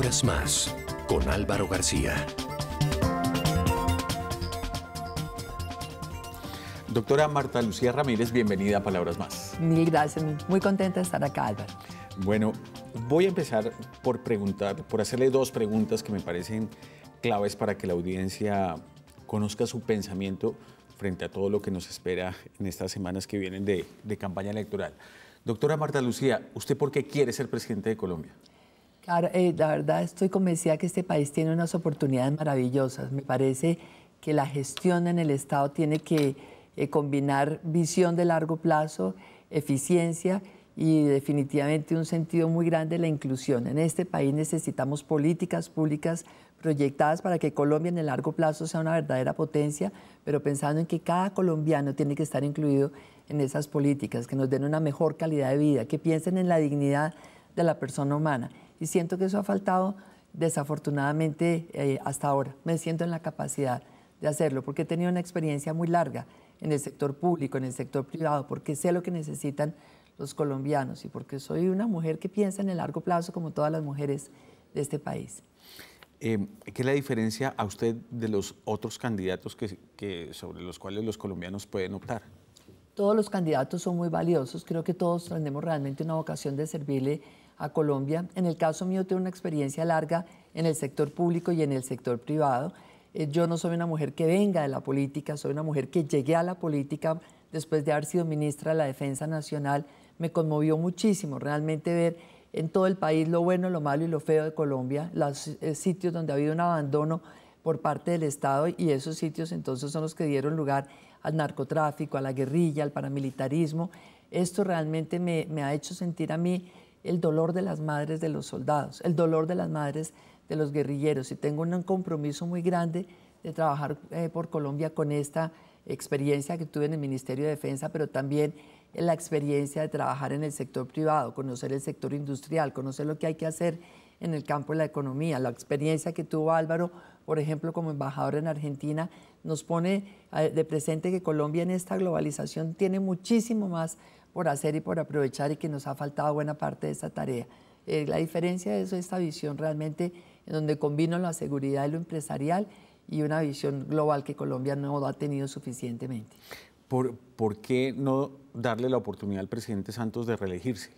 Palabras Más, con Álvaro García. Doctora Marta Lucía Ramírez, bienvenida a Palabras Más. Mil gracias, muy contenta de estar acá, Álvaro. Bueno, voy a empezar por hacerle dos preguntas que me parecen claves para que la audiencia conozca su pensamiento frente a todo lo que nos espera en estas semanas que vienen de campaña electoral. Doctora Marta Lucía, ¿usted por qué quiere ser presidente de Colombia? Claro, la verdad estoy convencida que este país tiene unas oportunidades maravillosas. Me parece que la gestión en el Estado tiene que combinar visión de largo plazo, eficiencia y definitivamente un sentido muy grande de la inclusión. En este país necesitamos políticas públicas proyectadas para que Colombia en el largo plazo sea una verdadera potencia, pero pensando en que cada colombiano tiene que estar incluido en esas políticas, que nos den una mejor calidad de vida, que piensen en la dignidad de la persona humana. Y siento que eso ha faltado desafortunadamente hasta ahora. Me siento en la capacidad de hacerlo porque he tenido una experiencia muy larga en el sector público, en el sector privado, porque sé lo que necesitan los colombianos y porque soy una mujer que piensa en el largo plazo como todas las mujeres de este país. ¿Qué es la diferencia a usted de los otros candidatos sobre los cuales los colombianos pueden optar? Todos los candidatos son muy valiosos, creo que todos tenemos realmente una vocación de servirle a Colombia. En el caso mío tengo una experiencia larga en el sector público y en el sector privado. Yo no soy una mujer que venga de la política, soy una mujer que llegué a la política después de haber sido ministra de la Defensa Nacional. Me conmovió muchísimo realmente ver en todo el país lo bueno, lo malo y lo feo de Colombia, los sitios donde ha habido un abandono por parte del Estado y esos sitios entonces son los que dieron lugar al narcotráfico, a la guerrilla, al paramilitarismo. Esto realmente me ha hecho sentir a mí el dolor de las madres de los soldados, el dolor de las madres de los guerrilleros y tengo un compromiso muy grande de trabajar por Colombia con esta experiencia que tuve en el Ministerio de Defensa, pero también en la experiencia de trabajar en el sector privado, conocer el sector industrial, conocer lo que hay que hacer en el campo de la economía. La experiencia que tuvo Álvaro, por ejemplo, como embajador en Argentina, nos pone de presente que Colombia en esta globalización tiene muchísimo más por hacer y por aprovechar y que nos ha faltado buena parte de esa tarea. La diferencia es esta visión realmente en donde combino la seguridad y lo empresarial y una visión global que Colombia no ha tenido suficientemente. ¿Por qué no darle la oportunidad al presidente Santos de reelegirse?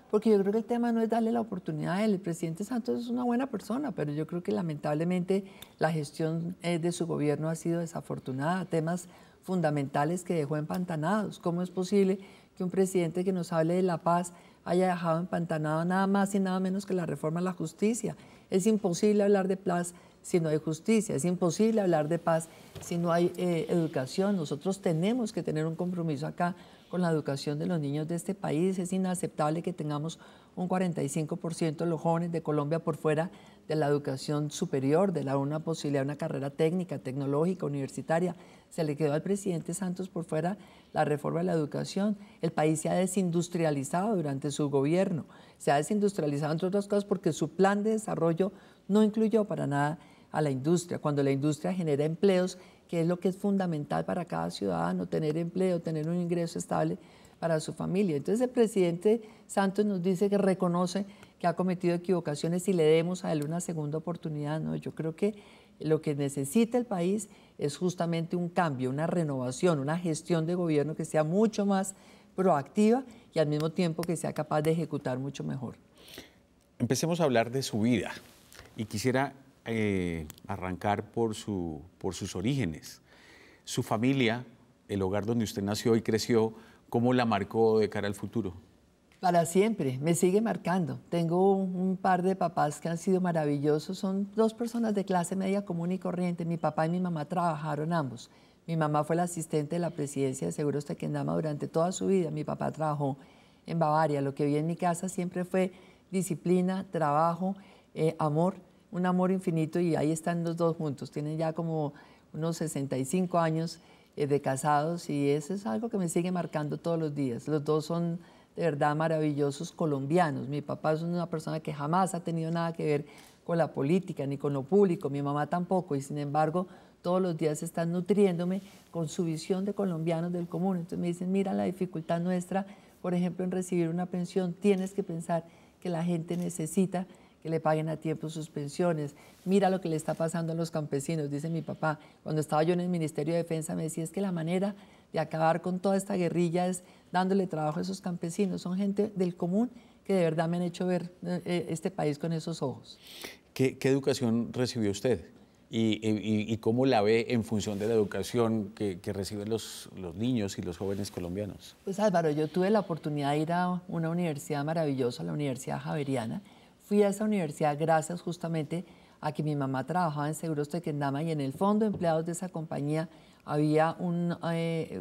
Porque yo creo que el tema no es darle la oportunidad a él. El presidente Santos es una buena persona, pero yo creo que lamentablemente la gestión de su gobierno ha sido desafortunada. Temas fundamentales que dejó empantanados. ¿Cómo es posible que un presidente que nos hable de la paz haya dejado empantanado nada más y nada menos que la reforma a la justicia? Es imposible hablar de paz si no hay justicia, es imposible hablar de paz si no hay educación. Nosotros tenemos que tener un compromiso acá con la educación de los niños de este país. Es inaceptable que tengamos un 45% de los jóvenes de Colombia por fuera de la educación superior, de una posibilidad de una carrera técnica, tecnológica, universitaria. Se le quedó al presidente Santos por fuera la reforma de la educación. El país se ha desindustrializado durante su gobierno. Se ha desindustrializado, entre otras cosas, porque su plan de desarrollo no incluyó para nada a la industria. Cuando la industria genera empleos, que es lo que es fundamental para cada ciudadano, tener empleo, tener un ingreso estable para su familia. Entonces el presidente Santos nos dice que reconoce que ha cometido equivocaciones y le demos a él una segunda oportunidad. No, yo creo que lo que necesita el país es justamente un cambio, una renovación, una gestión de gobierno que sea mucho más proactiva y al mismo tiempo que sea capaz de ejecutar mucho mejor. Empecemos a hablar de su vida y quisiera arrancar por sus orígenes. Su familia, el hogar donde usted nació y creció, ¿cómo la marcó de cara al futuro? Para siempre, me sigue marcando. Tengo un par de papás que han sido maravillosos. Son dos personas de clase media común y corriente. Mi papá y mi mamá trabajaron ambos. Mi mamá fue la asistente de la presidencia de Seguros Tequendama durante toda su vida. Mi papá trabajó en Bavaria. Lo que vi en mi casa siempre fue disciplina, trabajo, amor, un amor infinito y ahí están los dos juntos. Tienen ya como unos 65 años de casados y eso es algo que me sigue marcando todos los días. Los dos son de verdad maravillosos colombianos. Mi papá es una persona que jamás ha tenido nada que ver con la política ni con lo público, mi mamá tampoco, y sin embargo todos los días están nutriéndome con su visión de colombianos del común. Entonces me dicen, mira la dificultad nuestra, por ejemplo, en recibir una pensión, tienes que pensar que la gente necesita que le paguen a tiempo sus pensiones. Mira lo que le está pasando a los campesinos, dice mi papá. Cuando estaba yo en el Ministerio de Defensa me decía, es que la manera de acabar con toda esta guerrilla es dándole trabajo a esos campesinos. Son gente del común que de verdad me han hecho ver este país con esos ojos. ¿Qué educación recibió usted? ¿Y cómo la ve en función de la educación que reciben los niños y los jóvenes colombianos? Pues Álvaro, yo tuve la oportunidad de ir a una universidad maravillosa, la Universidad Javeriana. Fui a esa universidad gracias justamente a que mi mamá trabajaba en Seguros Tequendama y en el fondo de empleados de esa compañía había un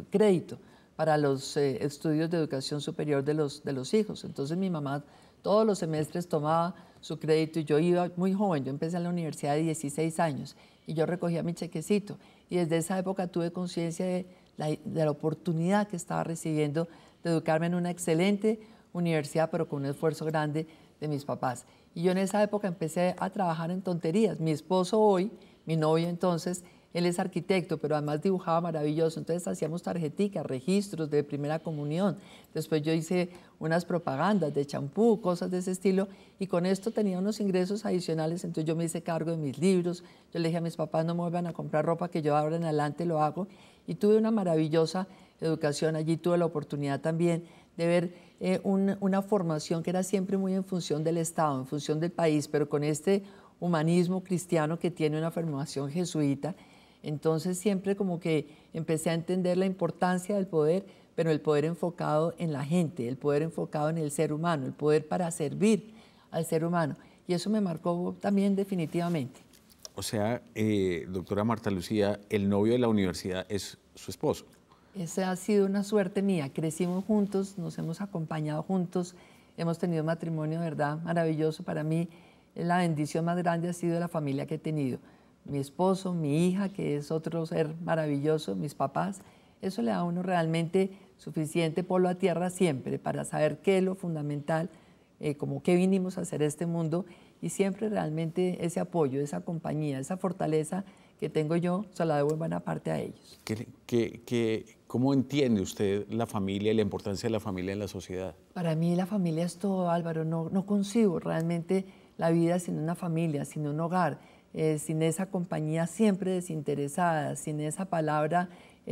crédito para los estudios de educación superior de los hijos. Entonces mi mamá todos los semestres tomaba su crédito y yo iba muy joven, yo empecé en la universidad de 16 años y yo recogía mi chequecito y desde esa época tuve conciencia de la oportunidad que estaba recibiendo de educarme en una excelente universidad pero con un esfuerzo grande de mis papás. Y yo en esa época empecé a trabajar en tonterías. Mi esposo hoy, mi novio entonces, él es arquitecto, pero además dibujaba maravilloso. Entonces hacíamos tarjeticas, registros de primera comunión. Después yo hice unas propagandas de champú, cosas de ese estilo. Y con esto tenía unos ingresos adicionales. Entonces yo me hice cargo de mis libros. Yo le dije a mis papás, no me vuelvan a comprar ropa, que yo ahora en adelante lo hago. Y tuve una maravillosa educación. Allí tuve la oportunidad también de ver una formación que era siempre muy en función del Estado, en función del país, pero con este humanismo cristiano que tiene una formación jesuita. Entonces siempre como que empecé a entender la importancia del poder, pero el poder enfocado en la gente, el poder enfocado en el ser humano, el poder para servir al ser humano. Y eso me marcó también definitivamente. O sea, doctora Marta Lucía, el novio de la universidad es su esposo. Esa ha sido una suerte mía. Crecimos juntos, nos hemos acompañado juntos, hemos tenido matrimonio, de verdad, maravilloso. Para mí, la bendición más grande ha sido la familia que he tenido. Mi esposo, mi hija, que es otro ser maravilloso, mis papás. Eso le da a uno realmente suficiente polo a tierra siempre para saber qué es lo fundamental, como qué vinimos a hacer este mundo y siempre realmente ese apoyo, esa compañía, esa fortaleza que tengo yo, se la debo en buena parte a ellos. ¿Cómo entiende usted la familia y la importancia de la familia en la sociedad? Para mí la familia es todo, Álvaro. No concibo realmente la vida sin una familia, sin un hogar, sin esa compañía siempre desinteresada, sin esa palabra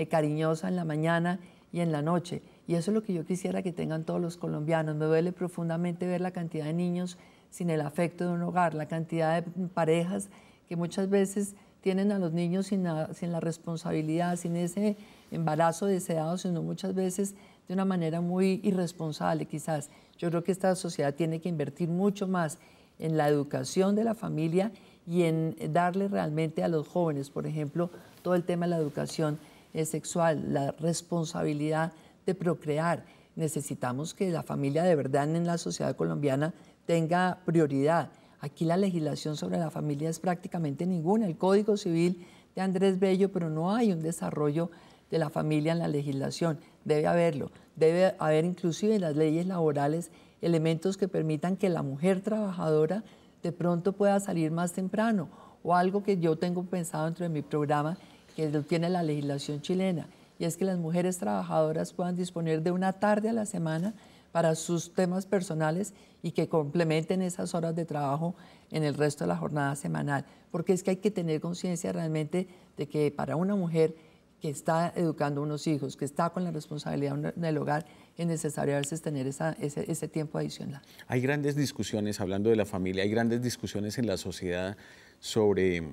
cariñosa en la mañana y en la noche. Y eso es lo que yo quisiera que tengan todos los colombianos. Me duele profundamente ver la cantidad de niños sin el afecto de un hogar, la cantidad de parejas que muchas veces tienen a los niños sin la responsabilidad, sin ese embarazo deseado, sino muchas veces de una manera muy irresponsable quizás. Yo creo que esta sociedad tiene que invertir mucho más en la educación de la familia y en darle realmente a los jóvenes, por ejemplo, todo el tema de la educación sexual, la responsabilidad de procrear. Necesitamos que la familia de verdad en la sociedad colombiana tenga prioridad. Aquí la legislación sobre la familia es prácticamente ninguna. El Código Civil de Andrés Bello, pero no hay un desarrollo de la familia en la legislación. Debe haberlo. Debe haber inclusive en las leyes laborales elementos que permitan que la mujer trabajadora de pronto pueda salir más temprano, o algo que yo tengo pensado dentro de mi programa, que lo tiene la legislación chilena, y es que las mujeres trabajadoras puedan disponer de una tarde a la semana para sus temas personales y que complementen esas horas de trabajo en el resto de la jornada semanal. Porque es que hay que tener conciencia realmente de que para una mujer que está educando unos hijos, que está con la responsabilidad del hogar, es necesario a veces tener ese tiempo adicional. Hay grandes discusiones, hablando de la familia, hay grandes discusiones en la sociedad sobre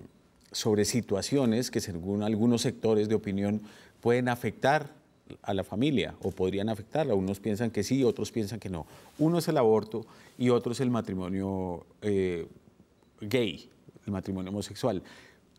situaciones que según algunos sectores de opinión pueden afectar a la familia o podrían afectarla. Unos piensan que sí, otros piensan que no. Uno es el aborto y otro es el matrimonio gay, el matrimonio homosexual.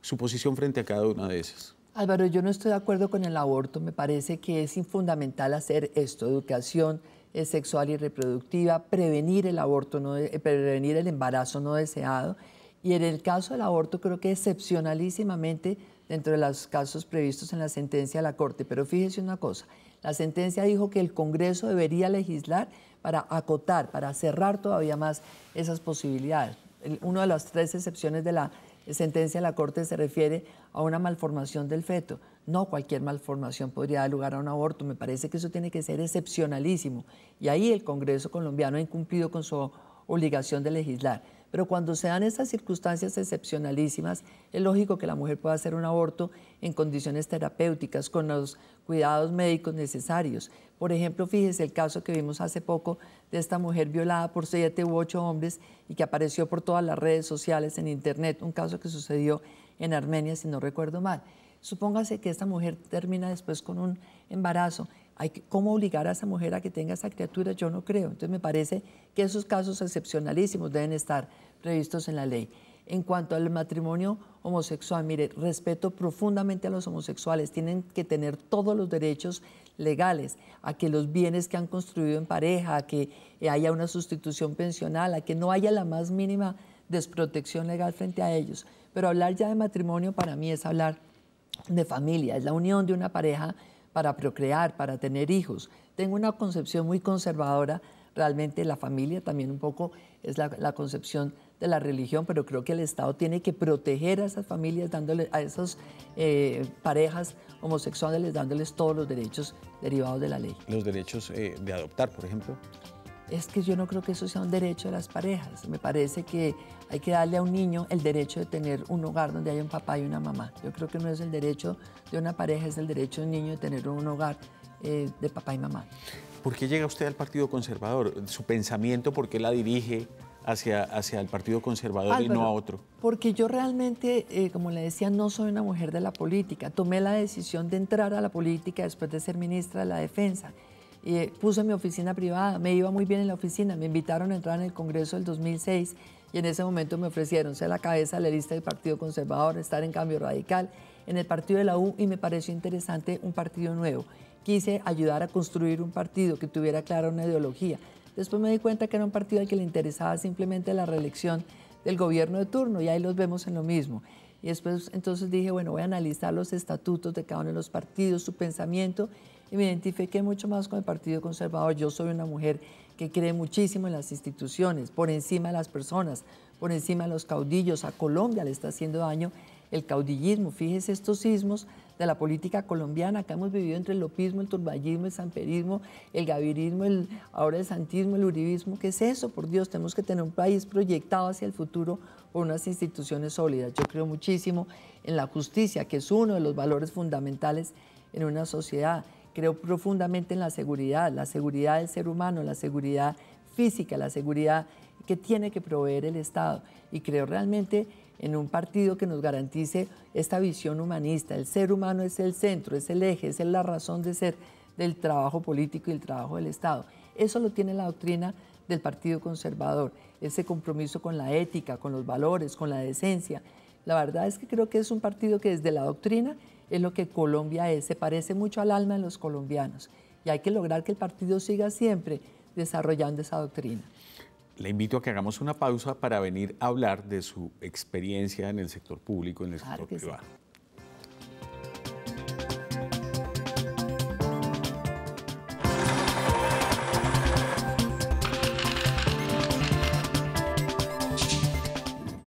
Su posición frente a cada una de esas. Álvaro, yo no estoy de acuerdo con el aborto. Me parece que es fundamental hacer esto, educación sexual y reproductiva, prevenir el aborto, prevenir el embarazo no deseado. Y en el caso del aborto creo que excepcionalísimamente dentro de los casos previstos en la sentencia de la Corte. Pero fíjese una cosa, la sentencia dijo que el Congreso debería legislar para acotar, para cerrar todavía más esas posibilidades. Una de las 3 excepciones de la sentencia de la Corte se refiere a una malformación del feto. No cualquier malformación podría dar lugar a un aborto. Me parece que eso tiene que ser excepcionalísimo. Y ahí el Congreso colombiano ha incumplido con su obligación de legislar. Pero cuando se dan esas circunstancias excepcionalísimas, es lógico que la mujer pueda hacer un aborto en condiciones terapéuticas, con los cuidados médicos necesarios. Por ejemplo, fíjese el caso que vimos hace poco de esta mujer violada por 7 u 8 hombres y que apareció por todas las redes sociales, en internet, un caso que sucedió en Armenia, si no recuerdo mal. Supóngase que esta mujer termina después con un embarazo. ¿Cómo obligar a esa mujer a que tenga esa criatura? Yo no creo. Entonces me parece que esos casos excepcionalísimos deben estar previstos en la ley. En cuanto al matrimonio homosexual, mire, respeto profundamente a los homosexuales. Tienen que tener todos los derechos legales, a que los bienes que han construido en pareja, a que haya una sustitución pensional, a que no haya la más mínima desprotección legal frente a ellos. Pero hablar ya de matrimonio para mí es hablar de familia, es la unión de una pareja para procrear, para tener hijos. Tengo una concepción muy conservadora, realmente la familia también un poco es la concepción de la religión, pero creo que el Estado tiene que proteger a esas familias, dándole a esas parejas homosexuales, dándoles todos los derechos derivados de la ley. Los derechos de adoptar, por ejemplo. Es que yo no creo que eso sea un derecho de las parejas. Me parece que hay que darle a un niño el derecho de tener un hogar donde haya un papá y una mamá. Yo creo que no es el derecho de una pareja, es el derecho de un niño de tener un hogar de papá y mamá. ¿Por qué llega usted al Partido Conservador? ¿Su pensamiento, por qué la dirige hacia el Partido Conservador, Álvaro, y no a otro? Porque yo realmente, como le decía, no soy una mujer de la política. Tomé la decisión de entrar a la política después de ser ministra de la Defensa. Puse mi oficina privada, me iba muy bien en la oficina, me invitaron a entrar en el Congreso del 2006 y en ese momento me ofrecieron ser la cabeza de la lista del Partido Conservador, estar en Cambio Radical, en el partido de la U, y me pareció interesante un partido nuevo. Quise ayudar a construir un partido que tuviera clara una ideología. Después me di cuenta que era un partido al que le interesaba simplemente la reelección del gobierno de turno, y ahí los vemos en lo mismo. Y después entonces dije, bueno, voy a analizar los estatutos de cada uno de los partidos, su pensamiento, y me identifiqué mucho más con el Partido Conservador. Yo soy una mujer que cree muchísimo en las instituciones, por encima de las personas, por encima de los caudillos. A Colombia le está haciendo daño el caudillismo. Fíjese estos sismos de la política colombiana que hemos vivido entre el lopismo, el turballismo, el samperismo, el gavirismo, ahora el santismo, el uribismo. ¿Qué es eso? Por Dios, tenemos que tener un país proyectado hacia el futuro por unas instituciones sólidas. Yo creo muchísimo en la justicia, que es uno de los valores fundamentales en una sociedad. Creo profundamente en la seguridad del ser humano, la seguridad física, la seguridad que tiene que proveer el Estado. Y creo realmente en un partido que nos garantice esta visión humanista. El ser humano es el centro, es el eje, es la razón de ser del trabajo político y el trabajo del Estado. Eso lo tiene la doctrina del Partido Conservador, ese compromiso con la ética, con los valores, con la decencia. La verdad es que creo que es un partido que desde la doctrina es lo que Colombia es, se parece mucho al alma de los colombianos, y hay que lograr que el partido siga siempre desarrollando esa doctrina. Le invito a que hagamos una pausa para venir a hablar de su experiencia en el sector público, en el sector privado.